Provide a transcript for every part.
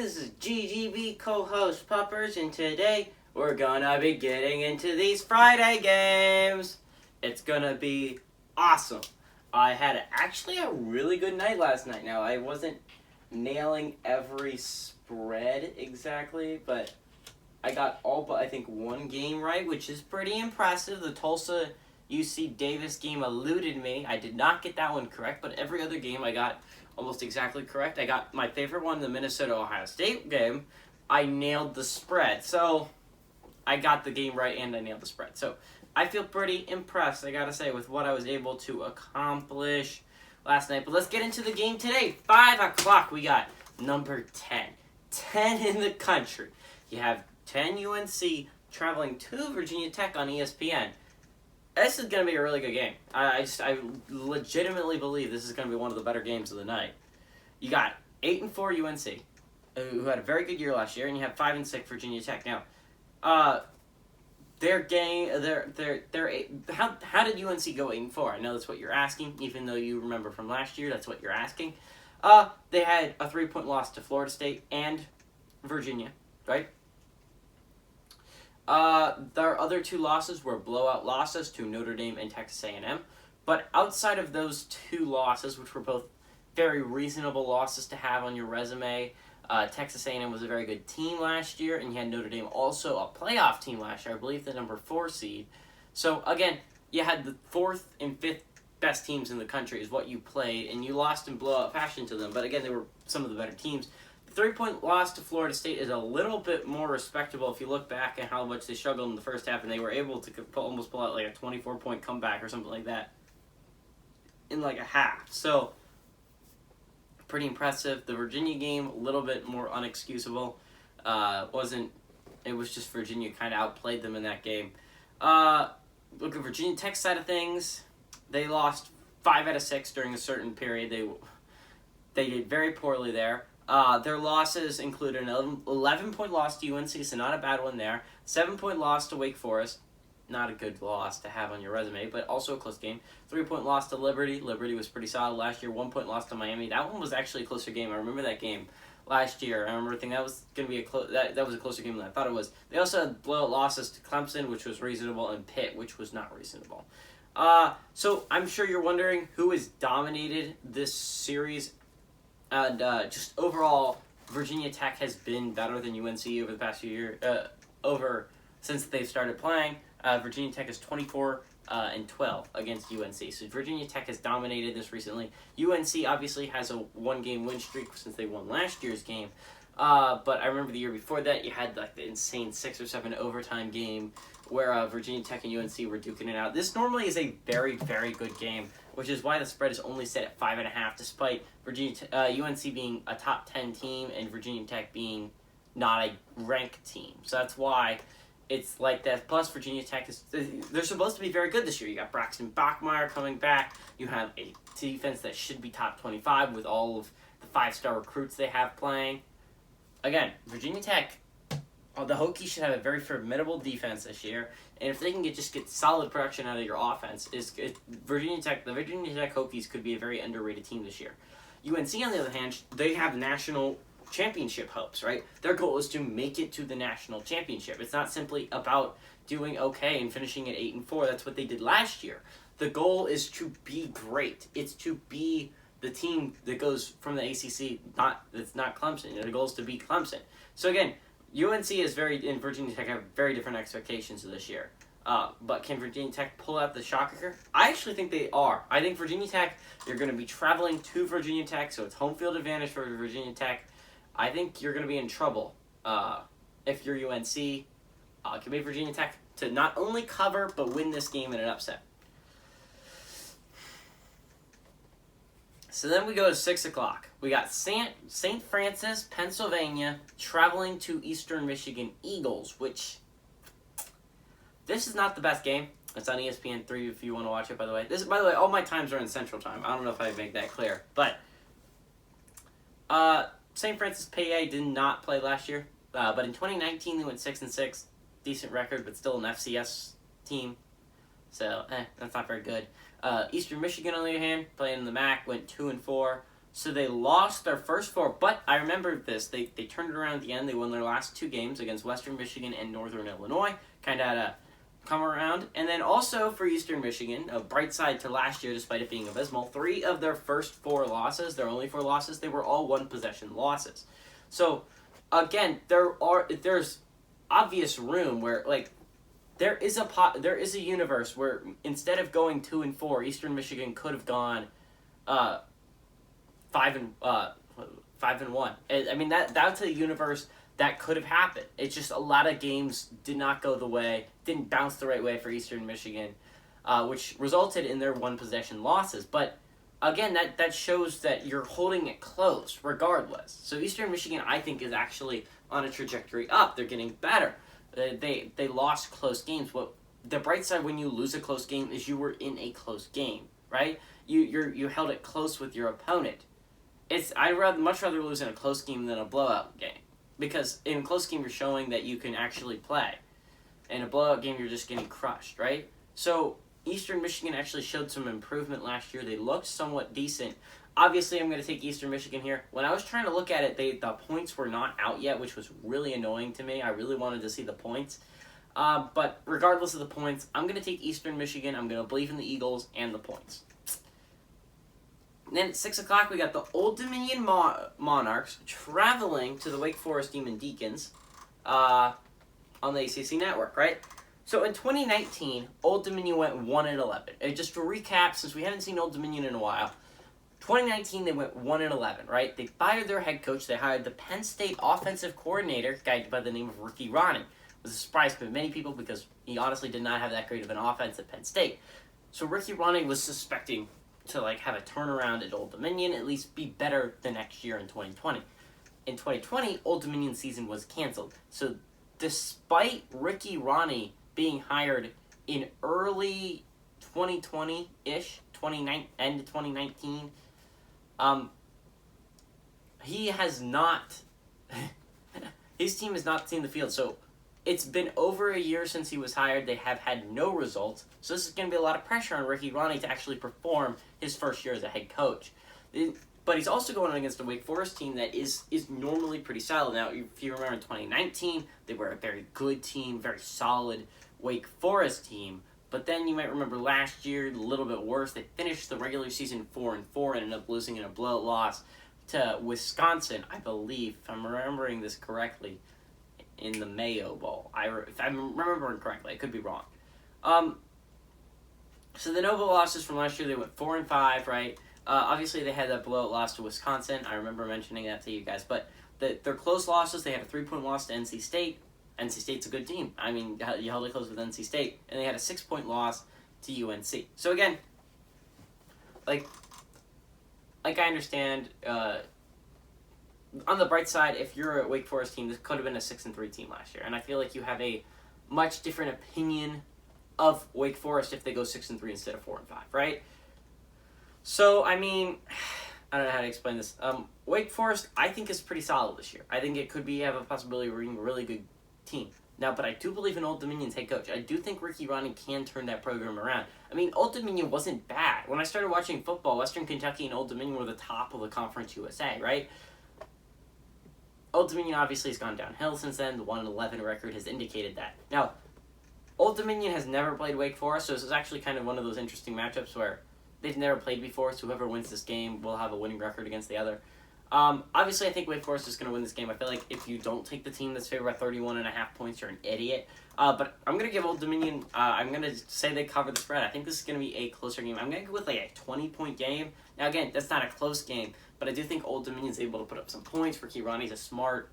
this is GGB co-host Puppers, and today we're gonna be getting into these Friday games. It's gonna be awesome. I had actually a really good night last night. Now, I wasn't nailing every spread exactly, but I got all but I think one game right, which is pretty impressive. The Tulsa UC Davis game eluded me. I did not get that one correct, but every other game I got almost exactly correct. I got my favorite one, the Minnesota-Ohio State game. I nailed the spread. So I got the game right and I nailed the spread. So I feel pretty impressed, I gotta say, with what I was able to accomplish last night. But let's get into the game today. 5 o'clock, we got number 10. 10 in the country. You have 10 UNC traveling to Virginia Tech on ESPN. This is going to be a really good game. I legitimately believe this is going to be one of the better games of the night. You got 8-4 UNC, who had a very good year last year, and you have 5-6 Virginia Tech. Now, their game, how did UNC go 8-4? I know that's what you're asking, even though you remember from last year, that's what you're asking. They had a 3-point loss to Florida State and Virginia, right? Their other two losses were blowout losses to Notre Dame and Texas A&M. But outside of those two losses, which were both very reasonable losses to have on your resume, Texas A&M was a very good team last year, and you had Notre Dame also a playoff team last year, I believe the number 4 seed. So again, you had the 4th and 5th best teams in the country is what you played, and you lost in blowout fashion to them. But again, they were some of the better teams. 3-point loss to Florida State is a little bit more respectable if you look back at how much they struggled in the first half, and they were able to almost pull out like a 24-point comeback or something like that in like a half. So, pretty impressive. The Virginia game, a little bit more unexcusable. It was just Virginia kind of outplayed them in that game. Look at Virginia Tech's side of things. They lost 5 out of 6 during a certain period. They did very poorly there. Their losses include an 11-point loss to UNC, so not a bad one there. 7-point loss to Wake Forest, not a good loss to have on your resume, but also a close game. 3-point loss to Liberty. Liberty was pretty solid last year. 1-point loss to Miami. That one was actually a closer game. I remember that game last year. I remember thinking that was going to be that was a closer game than I thought it was. They also had blowout losses to Clemson, which was reasonable, and Pitt, which was not reasonable. So I'm sure you're wondering who has dominated this series. And just overall, Virginia Tech has been better than UNC over the past few years. Since they've started playing, Virginia Tech is 24-12 against UNC. So Virginia Tech has dominated this recently. UNC obviously has a 1-game win streak since they won last year's game. But I remember the year before that, you had like the insane 6 or 7 overtime game where Virginia Tech and UNC were duking it out. This normally is a very, very good game, which is why the spread is only set at 5.5, despite UNC being a top 10 team and Virginia Tech being not a ranked team. So that's why it's like that. Plus, Virginia Tech they're supposed to be very good this year. You got Braxton Bachmeier coming back. You have a defense that should be top 25 with all of the 5-star recruits they have playing. Again, Virginia Tech, the Hokies should have a very formidable defense this year, and if they can get solid production out of your offense, the Virginia Tech Hokies could be a very underrated team this year. UNC, on the other hand, they have national championship hopes, right? Their goal is to make it to the national championship. It's not simply about doing okay and finishing at 8-4. That's what they did last year. The goal is to be great. It's to be the team that goes from the ACC. It's not Clemson. The goal is to beat Clemson. So again, UNC and Virginia Tech have very different expectations of this year. But can Virginia Tech pull out the shocker? I actually think they are. I think Virginia Tech, you're going to be traveling to Virginia Tech, so it's home field advantage for Virginia Tech. I think you're going to be in trouble if you're UNC. It can be Virginia Tech to not only cover, but win this game in an upset. So then we go to 6 o'clock. We got St. Francis, Pennsylvania, traveling to Eastern Michigan Eagles, which this is not the best game. It's on ESPN3 if you want to watch it, by the way. By the way, all my times are in Central Time. I don't know if I make that clear. But St. Francis PA did not play last year. But in 2019, they went 6-6. Decent record, but still an FCS team. So, that's not very good. Eastern Michigan, on the other hand, playing in the MAC, went 2-4. So they lost their first 4, but I remember this. They turned it around at the end. They won their last 2 games against Western Michigan and Northern Illinois. Kind of had a come around. And then also for Eastern Michigan, a bright side to last year despite it being abysmal, 3 of their first 4 losses, their only 4 losses, they were all one-possession losses. So, again, there's obvious room where, like, there is a universe where instead of going 2-4, Eastern Michigan could have gone 5-1. I mean, that's a universe that could have happened. It's just a lot of games did not go the way, didn't bounce the right way for Eastern Michigan, which resulted in their one-possession losses. But again, that shows that you're holding it close regardless. So Eastern Michigan, I think, is actually on a trajectory up. They're getting better. They lost close games. Well, the bright side when you lose a close game is you were in a close game, right? You held it close with your opponent. I'd much rather lose in a close game than a blowout game. Because in a close game, you're showing that you can actually play. In a blowout game, you're just getting crushed, right? So Eastern Michigan actually showed some improvement last year. They looked somewhat decent. Obviously, I'm going to take Eastern Michigan here. When I was trying to look at it, the points were not out yet, which was really annoying to me. I really wanted to see the points. But regardless of the points, I'm going to take Eastern Michigan. I'm going to believe in the Eagles and the points. And then at 6 o'clock, we got the Old Dominion Monarchs traveling to the Wake Forest Demon Deacons on the ACC network, right? So in 2019, Old Dominion went 1-11. And just to recap, since we haven't seen Old Dominion in a while, 2019 they went 1-11, right? They fired their head coach. They hired the Penn State offensive coordinator, a guy by the name of Ricky Ronning. It was a surprise to many people because he honestly did not have that great of an offense at Penn State. So Ricky Ronning was suspecting to have a turnaround at Old Dominion, at least be better the next year in 2020. In 2020, Old Dominion season was canceled. So despite Ricky Ronning being hired in early 2020-ish, end of 2019, he has not, his team has not seen the field. So it's been over a year since he was hired. They have had no results. So this is going to be a lot of pressure on Ricky Ronning to actually perform his first year as a head coach. But he's also going against a Wake Forest team that is normally pretty solid. Now, if you remember in 2019, they were a very good team, very solid Wake Forest team. But then you might remember last year, a little bit worse. They finished the regular season 4-4 and ended up losing in a blowout loss to Wisconsin, I believe, if I'm remembering this correctly, in the Mayo Bowl. If I'm remembering correctly, I could be wrong. So the Nova losses from last year, they went 4-5, right? Obviously, they had that blowout loss to Wisconsin. I remember mentioning that to you guys. But their close losses, they had a 3-point loss to NC State. NC State's a good team. I mean, you held it close with NC State. And they had a 6-point loss to UNC. So again, like I understand, on the bright side, if you're a Wake Forest team, this could have been a 6-3 team last year. And I feel like you have a much different opinion of Wake Forest if they go 6-3 instead of 4-5, right? So, I mean, I don't know how to explain this. Wake Forest, I think, is pretty solid this year. I think it could have a possibility of being a really good team. Now, but I do believe in Old Dominion's head coach. I do think Ricky Ronning can turn that program around. I mean, Old Dominion wasn't bad. When I started watching football, Western Kentucky and Old Dominion were the top of the Conference USA, right? Old Dominion obviously has gone downhill since then. The 1-11 record has indicated that. Now, Old Dominion has never played Wake Forest, so this is actually kind of one of those interesting matchups where they've never played before, so whoever wins this game will have a winning record against the other. Obviously, I think Wake Forest is going to win this game. I feel like if you don't take the team that's favored by 31.5 points, you're an idiot. But I'm going to give Old Dominion, I'm going to say they cover the spread. I think this is going to be a closer game. I'm going to go with a 20-point game. Now, again, that's not a close game, but I do think Old Dominion's able to put up some points. Ricky Ronnie's a smart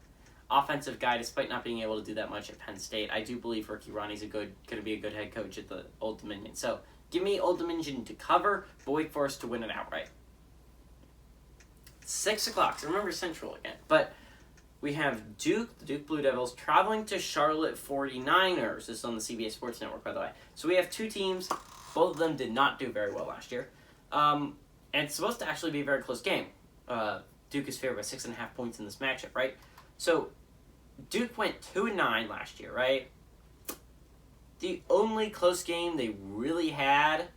offensive guy, despite not being able to do that much at Penn State. I do believe Ricky Ronnie's going to be a good head coach at the Old Dominion. So, give me Old Dominion to cover, but Wake Forest to win it outright. 6 o'clock. So remember Central again. But we have Duke, the Duke Blue Devils, traveling to Charlotte 49ers. This is on the CBS Sports Network, by the way. So we have two teams. Both of them did not do very well last year. And it's supposed to actually be a very close game. Duke is favored by 6.5 points in this matchup, right? So Duke went 2-9 last year, right? The only close game they really had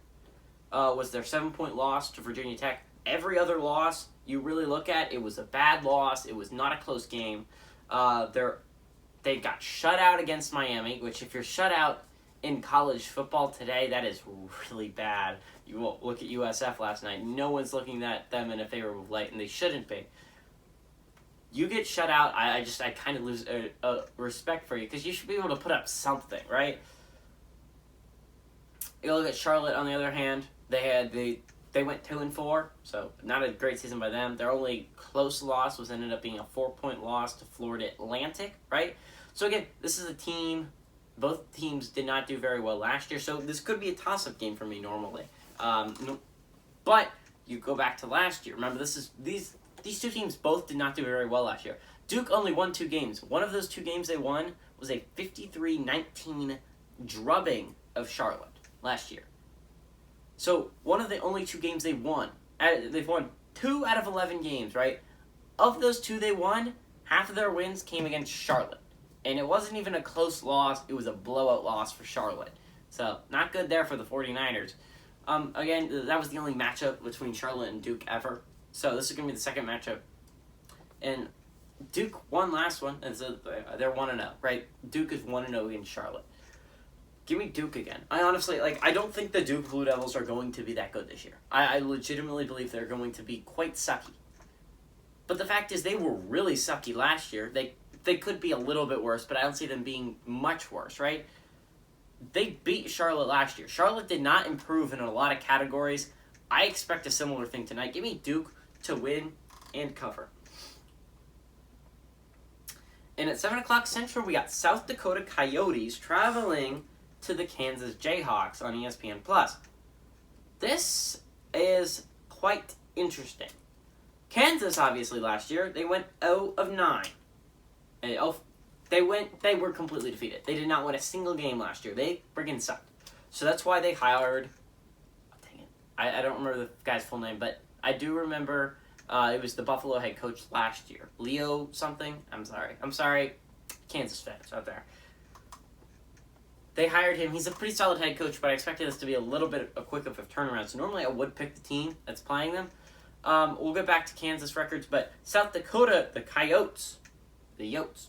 was their 7-point loss to Virginia Tech. every other loss you really look at, it was a bad loss. It was not a close game. They got shut out against Miami, which if you're shut out in college football today, that is really bad. You will look at USF last night. No one's looking at them in a favorable light, and they shouldn't be. You get shut out, I kind of lose respect for you, because you should be able to put up something, right? You look at Charlotte, on the other hand. They went 2-4, so not a great season by them. Their only close loss ended up being a 4-point loss to Florida Atlantic, right? So again, this is a team. Both teams did not do very well last year, so this could be a toss-up game for me normally. But you go back to last year. Remember, these two teams both did not do very well last year. Duke only won 2 games. One of those 2 games they won was a 53-19 drubbing of Charlotte last year. So one of the only 2 games they won. They've won 2 out of 11 games, right? Of those 2 they won, half of their wins came against Charlotte. And it wasn't even a close loss. It was a blowout loss for Charlotte. So not good there for the 49ers. Again, that was the only matchup between Charlotte and Duke ever. So this is going to be the second matchup. And Duke won last one, and so they're 1-0, right? Duke is 1-0 against Charlotte. Give me Duke again. I honestly, I don't think the Duke Blue Devils are going to be that good this year. I legitimately believe they're going to be quite sucky. But the fact is, they were really sucky last year. They could be a little bit worse, but I don't see them being much worse, right? They beat Charlotte last year. Charlotte did not improve in a lot of categories. I expect a similar thing tonight. Give me Duke to win and cover. And at 7 o'clock Central, we got South Dakota Coyotes traveling to the Kansas Jayhawks on ESPN+. This is quite interesting. Kansas, obviously, last year, they went 0 of 9. They were completely defeated. They did not win a single game last year. They friggin' sucked. So that's why they hired... dang it. I don't remember the guy's full name, but I do remember it was the Buffalo head coach last year. Leo something? I'm sorry. Kansas fans out there. They hired him. He's a pretty solid head coach, but I expected this to be a little bit quick of a turnaround. So normally I would pick the team that's playing them. We'll get back to Kansas records, but South Dakota, the Coyotes, the Yotes,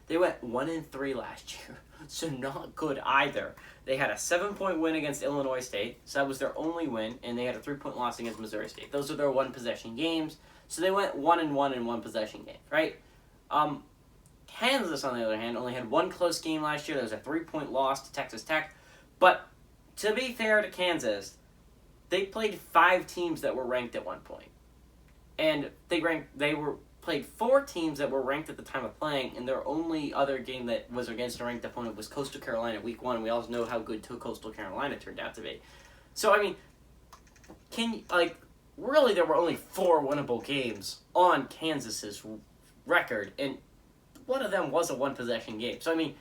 they went 1-3 last year, so not good either. They had a 7-point win against Illinois State, so that was their only win, and they had a 3-point loss against Missouri State. Those are their one-possession games, so they went 1-1 in one-possession games, right? Kansas, on the other hand, only had 1 close game last year. There was a 3-point loss to Texas Tech, but to be fair to Kansas, they played 5 teams that were ranked at one point, and they played 4 teams that were ranked at the time of playing, and their only other game that was against a ranked opponent was Coastal Carolina Week 1. We all know how good Coastal Carolina turned out to be. So, I mean, really there were only 4 winnable games on Kansas's record, and one of them was a one-possession game. So, I mean,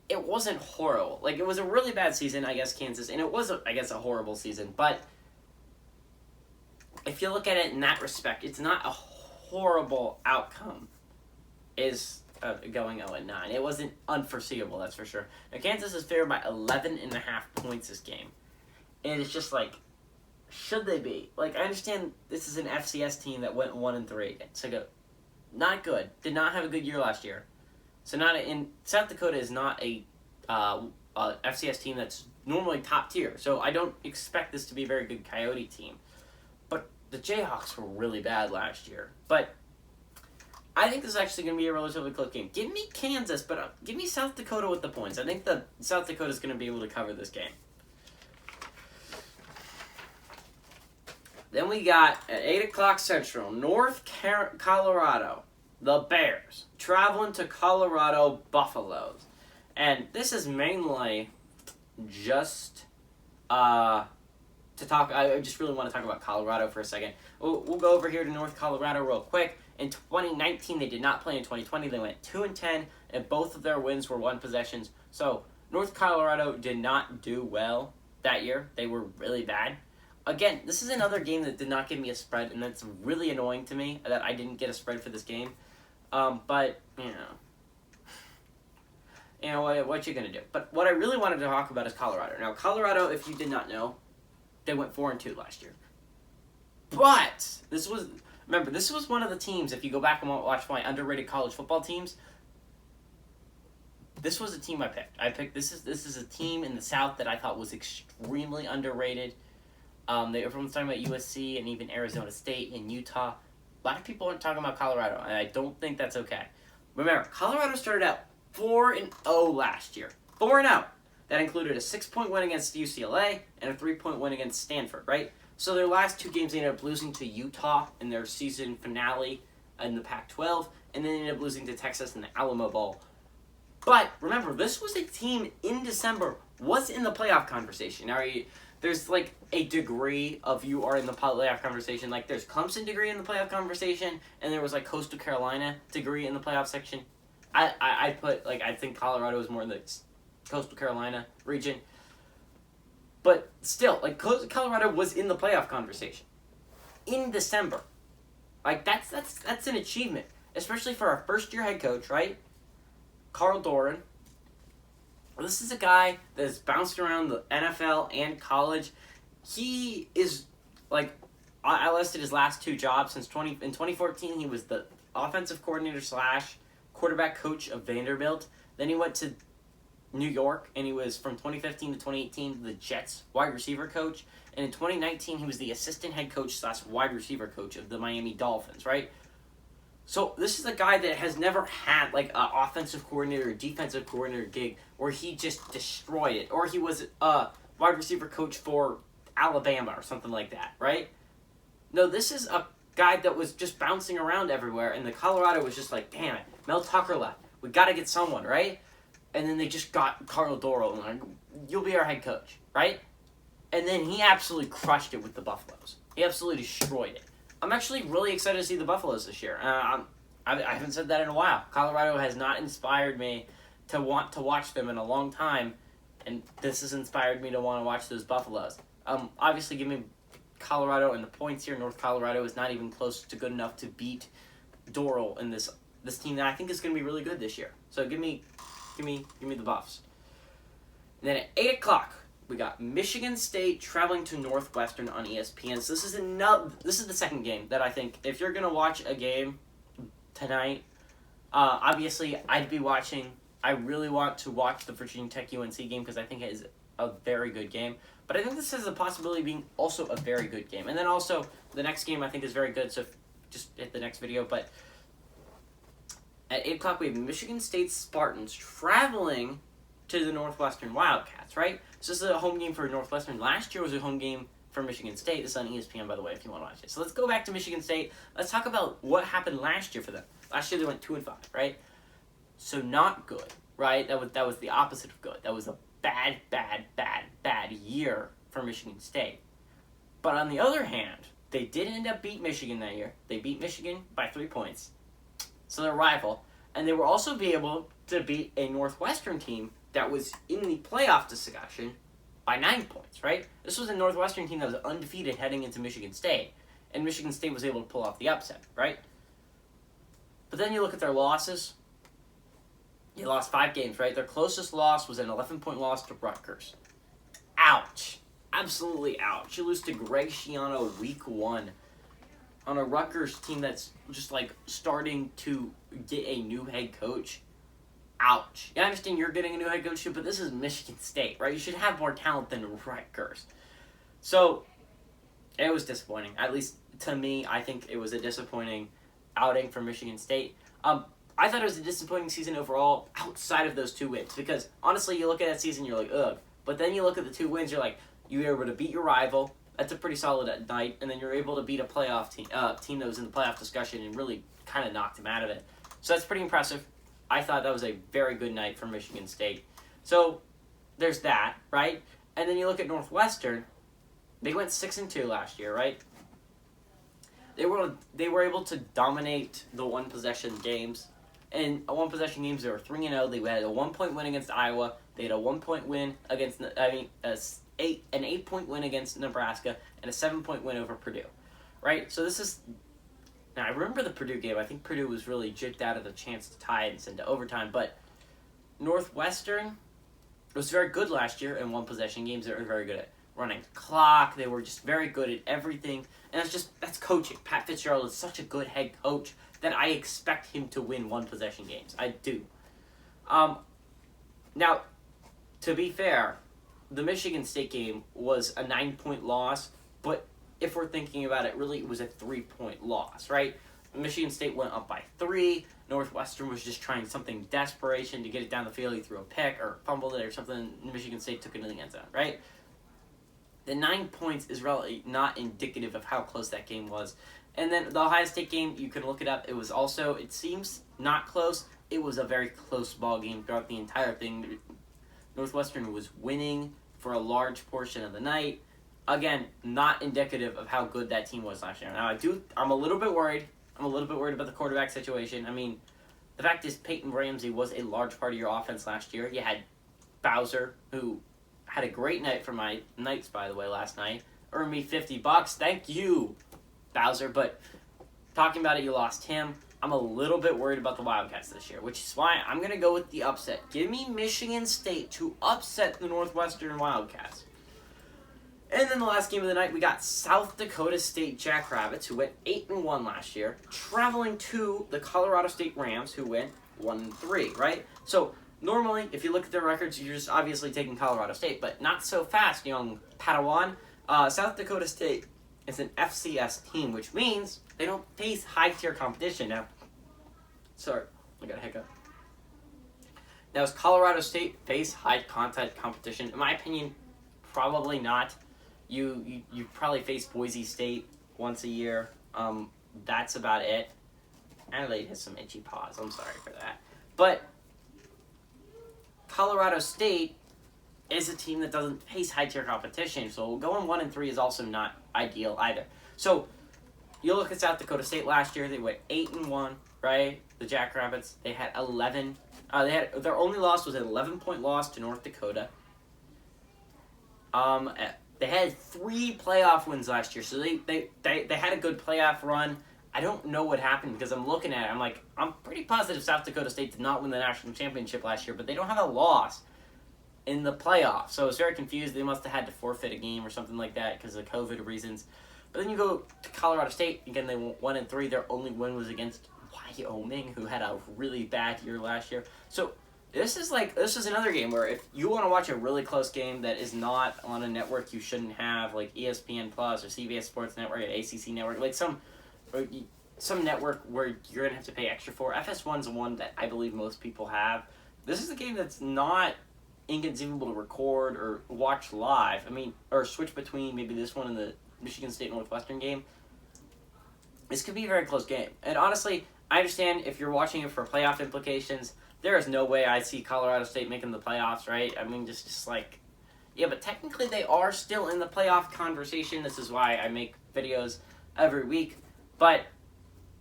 it wasn't horrible. It was a really bad season, I guess, Kansas, and it was, a horrible season, but if you look at it in that respect, it's not a horrible outcome is going 0-9. It wasn't unforeseeable, that's for sure. Now, Kansas is favored by 11.5 points this game. And it's just should they be? I understand this is an FCS team that went 1-3. It's not good. Did not have a good year last year. So South Dakota is not a FCS team that's normally top tier. So I don't expect this to be a very good Coyote team. But the Jayhawks were really bad last year. But I think this is actually going to be a relatively close game. Give me Kansas, but give me South Dakota with the points. I think the South Dakota is going to be able to cover this game. Then we got, at 8 o'clock Central, Colorado, the Bears, traveling to Colorado Buffaloes. And this is mainly just to talk, I just really want to talk about Colorado for a second. We'll go over here to North Colorado real quick. In 2019, they did not play. In 2020, they went 2-10, and both of their wins were one possessions. So North Colorado did not do well that year. They were really bad. Again, this is another game that did not give me a spread, and that's really annoying to me that I didn't get a spread for this game. But, what you going to do? But what I really wanted to talk about is Colorado. Now, Colorado, if you did not know, they went 4-2 last year. But this was one of the teams. If you go back and watch my underrated college football teams, this was a team I picked. This is a team in the South that I thought was extremely underrated. Everyone's talking about USC and even Arizona State and Utah. A lot of people aren't talking about Colorado, and I don't think that's okay. Remember, Colorado started out 4-0 last year. 4-0. That included a 6-point win against UCLA and a 3-point win against Stanford, right? So their last 2 games, they ended up losing to Utah in their season finale in the Pac-12, and then they ended up losing to Texas in the Alamo Bowl. But remember, this was a team in December was in the playoff conversation. Now, there's like a degree of you are in the playoff conversation. Like there's Clemson degree in the playoff conversation, and there was like Coastal Carolina degree in the playoff section. I put like I think Colorado is more in the Coastal Carolina region. But still, like Colorado was in the playoff conversation in December. Like that's an achievement, especially for our first year head coach, right? Carl Doran. This is a guy that's bounced around the NFL and college. He is like I listed his last 2 jobs in 2014. He was the offensive coordinator / quarterback coach of Vanderbilt. Then he went to New York, and he was from 2015 to 2018 the Jets wide receiver coach. And in 2019, he was the assistant head coach / wide receiver coach of the Miami Dolphins, right? So this is a guy that has never had like an offensive coordinator or defensive coordinator gig where he just destroyed it. Or he was a wide receiver coach for Alabama or something like that, right? No, this is a guy that was just bouncing around everywhere, and the Colorado was just like, damn it, Mel Tucker left. We got to get someone, right? And then they just got Carl Doran, like, you'll be our head coach, right? And then he absolutely crushed it with the Buffaloes. He absolutely destroyed it. I'm actually really excited to see the Buffaloes this year. I haven't said that in a while. Colorado has not inspired me to want to watch them in a long time, and this has inspired me to want to watch those Buffaloes. Obviously, give me Colorado and the points here. North Colorado is not even close to good enough to beat Doral in this team that I think is going to be really good this year. So give me the Buffs. And then at 8 o'clock, we got Michigan State traveling to Northwestern on ESPN. So this is the second game that I think if you're gonna watch a game tonight, obviously I'd be watching. I really want to watch the Virginia Tech UNC game because I think it is a very good game. But I think this has the possibility of being also a very good game. And then also the next game I think is very good. So just hit the next video. But at 8 o'clock we have Michigan State Spartans traveling to the Northwestern Wildcats, right? So this is a home game for Northwestern. Last year was a home game for Michigan State. This is on ESPN, by the way, if you want to watch it. So let's go back to Michigan State. Let's talk about what happened last year for them. Last year they went 2-5, right? So not good, right? That was the opposite of good. That was a bad year for Michigan State. But on the other hand, they did end up beat Michigan that year. They beat Michigan by 3 points. So they're a rival. And they were also be able to beat a Northwestern team that was in the playoff discussion by 9 points, right? This was a Northwestern team that was undefeated heading into Michigan State, and Michigan State was able to pull off the upset, right? But then you look at their losses. They lost 5 games, right? Their closest loss was an 11-point loss to Rutgers. Ouch. Absolutely ouch. You lose to Greg Schiano week 1 on a Rutgers team that's just like starting to get a new head coach. Ouch. Yeah, I understand you're getting a new head coach too, but this is Michigan State, right? You should have more talent than Rutgers. So, it was disappointing. At least to me, I think it was a disappointing outing for Michigan State. I thought it was a disappointing season overall outside of those 2 wins because, honestly, you look at that season, you're like, ugh. But then you look at the 2 wins, you're like, you were able to beat your rival. That's a pretty solid night. And then you're able to beat a playoff team that was in the playoff discussion and really kind of knocked him out of it. So that's pretty impressive. I thought that was a very good night for Michigan State. So there's that, right? And then you look at Northwestern. They went 6-2 last year, right? They were able to dominate the one-possession games. And one-possession games, they were 3-0. They had a 1-point win against Iowa. They had a 1-point win against, an 8-point win against Nebraska, and a 7-point win over Purdue, right? So this is. Now I remember the Purdue game. I think Purdue was really jipped out of the chance to tie it and send to overtime. But Northwestern was very good last year in one-possession games. They were very good at. running the clock. They were just very good at everything. And that's coaching. Pat Fitzgerald is such a good head coach that I expect him to win one-possession games. I do. Now, to be fair, the Michigan State game was a 9-point loss, but if we're thinking about it, really it was a 3-point loss, right? Michigan State went up by 3. Northwestern was just trying something desperation to get it down the field. He threw a pick or fumbled it or something. Michigan State took it into the end zone, right? The 9 points is really not indicative of how close that game was. And then the Ohio State game, you can look it up. It was also, it seems not close. It was a very close ball game throughout the entire thing. Northwestern was winning for a large portion of the night. Again, not indicative of how good that team was last year. Now, I'm a little bit worried. I'm a little bit worried about the quarterback situation. I mean, the fact is Peyton Ramsey was a large part of your offense last year. You had Bowser, who had a great night for my Knights, by the way, last night. Earned me $50. Thank you, Bowser. But talking about it, you lost him. I'm a little bit worried about the Wildcats this year, which is why I'm going to go with the upset. Give me Michigan State to upset the Northwestern Wildcats. And then the last game of the night, we got South Dakota State Jackrabbits, who went 8-1 last year, traveling to the Colorado State Rams, who went 1-3, right? So normally, if you look at their records, you're just obviously taking Colorado State, but not so fast, young Padawan. South Dakota State is an FCS team, which means they don't face high-tier competition. Now, sorry, I got a hiccup. Now, does Colorado State face high-content competition? In my opinion, probably not. You probably face Boise State once a year. That's about it. Adelaide has some itchy paws. I'm sorry for that. But Colorado State is a team that doesn't face high-tier competition, so going 1-3 is also not ideal either. So you look at South Dakota State last year; they went 8-1, right? The Jackrabbits, they had 11. Their only loss was an 11-point loss to North Dakota. They had 3 playoff wins last year, so they had a good playoff run. I don't know what happened because I'm looking at it. I'm pretty positive South Dakota State did not win the national championship last year, but they don't have a loss in the playoffs. So I was very confused. They must have had to forfeit a game or something like that because of COVID reasons. But then you go to Colorado State, again, they went 1-3. Their only win was against Wyoming, who had a really bad year last year. So this is another game where if you want to watch a really close game that is not on a network you shouldn't have, like ESPN Plus or CBS Sports Network or ACC Network, like some network where you're gonna have to pay extra for. FS1's one that I believe most people have. This is a game that's not inconceivable to record or watch live. I mean, or switch between maybe this one and the Michigan State Northwestern game. This could be a very close game. And honestly, I understand if you're watching it for playoff implications. There is no way I see Colorado State making the playoffs, right? I mean, just like, yeah, but technically they are still in the playoff conversation. This is why I make videos every week. But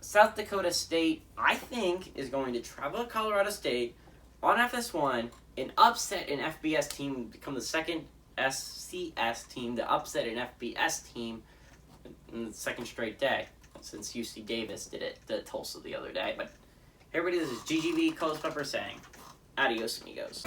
South Dakota State, I think, is going to travel to Colorado State on FS1 and upset an FBS team, become the second SCS team to upset an FBS team in the second straight day since UC Davis did it to Tulsa the other day. But everybody, this is GGB Coast Pepper saying, adios, amigos.